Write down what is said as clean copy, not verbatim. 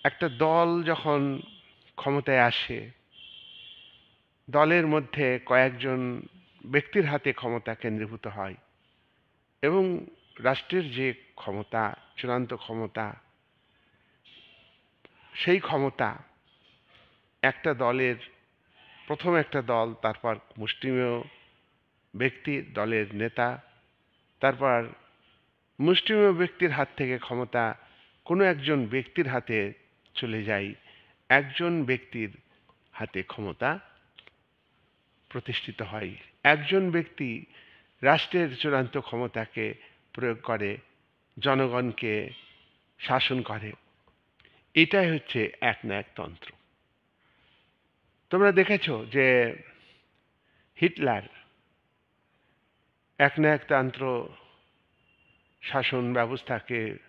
একটা দল যখন ক্ষমতায় আসে, দলের মধ্যে কয়েকজন ব্যক্তির হাতে ক্ষমতা কেন্দ্রীভূত হয় এবং রাষ্ট্রের যে ক্ষমতা, চূড়ান্ত ক্ষমতা, সেই ক্ষমতা একটা দলের, প্রথম একটা দল, তারপর মুষ্টিমেয় ব্যক্তি, দলের নেতা, তারপর মুষ্টিমেয় ব্যক্তির হাত থেকে ক্ষমতা কোনো একজন ব্যক্তির হাতে চলে যায়। একজন ব্যক্তির হাতে ক্ষমতা প্রতিষ্ঠিত হয়। একজন ব্যক্তি রাষ্ট্রের চূড়ান্ত ক্ষমতাকে প্রয়োগ করে, জনগণকে শাসন করে। এটাই হচ্ছে একনায়কতন্ত্র। তোমরা দেখেছ যে হিটলার একনায়কতন্ত্র শাসন ব্যবস্থাকে